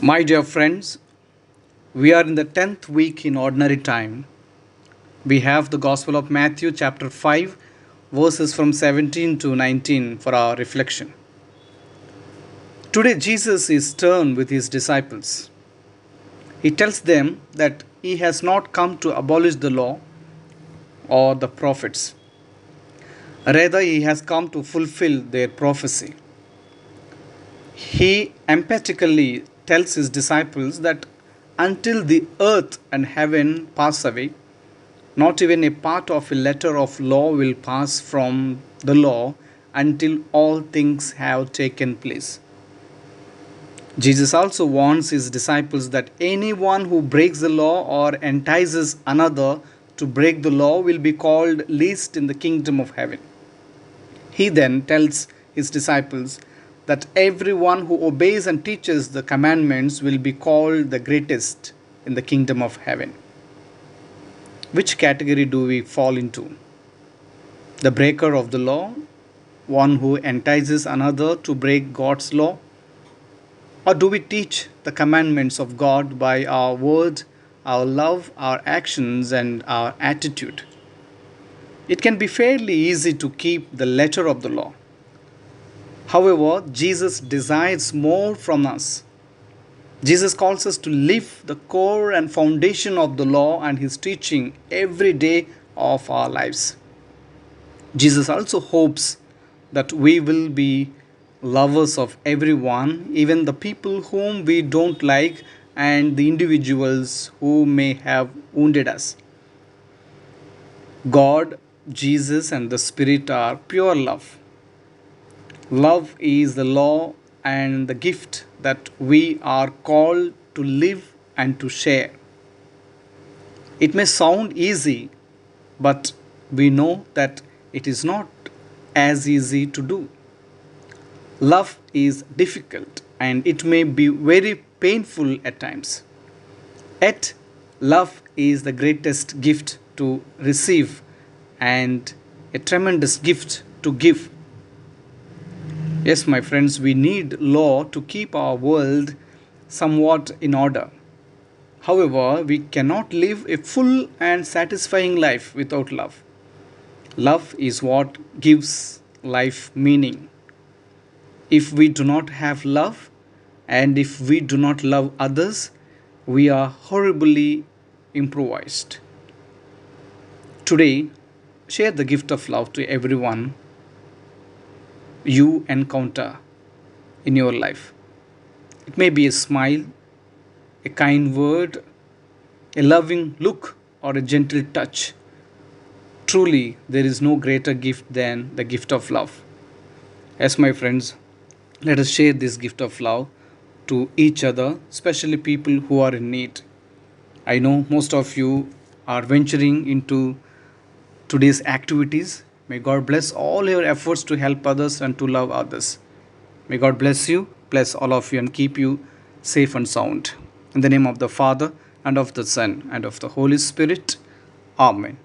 My dear friends, we are in the 10th week in ordinary time. We have the Gospel of Matthew, chapter 5, verses from 17 to 19 for our reflection. Today, Jesus is stern with his disciples. He tells them that he has not come to abolish the law or the prophets. Rather, he has come to fulfill their prophecy. He emphatically tells his disciples that until the earth and heaven pass away, not even a part of a letter of law will pass from the law until all things have taken place. Jesus also warns his disciples that anyone who breaks the law or entices another to break the law will be called least in the kingdom of heaven. He then tells his disciples that everyone who obeys and teaches the commandments will be called the greatest in the kingdom of heaven. Which category do we fall into? The breaker of the law, one who entices another to break God's law? Or do we teach the commandments of God by our word, our love, our actions, and our attitude? It can be fairly easy to keep the letter of the law. However, Jesus desires more from us. Jesus calls us to live the core and foundation of the law and his teaching every day of our lives. Jesus also hopes that we will be lovers of everyone, even the people whom we don't like and the individuals who may have wounded us. God, Jesus, and the Spirit are pure love. Love is the law and the gift that we are called to live and to share. It may sound easy, but we know that it is not as easy to do. Love is difficult and it may be very painful at times. Yet, love is the greatest gift to receive and a tremendous gift to give. Yes, my friends, we need law to keep our world somewhat in order. However, we cannot live a full and satisfying life without love. Love is what gives life meaning. If we do not have love and if we do not love others, we are horribly improvised. Today, share the gift of love to everyone you encounter in your life. It may be a smile, a kind word, a loving look, or a gentle touch. Truly, there is no greater gift than the gift of love. As my friends, let us share this gift of love to each other, especially people who are in need. I know most of you are venturing into today's activities. May God bless all your efforts to help others and to love others. May God bless you, bless all of you, and keep you safe and sound. In the name of the Father, and of the Son, and of the Holy Spirit. Amen.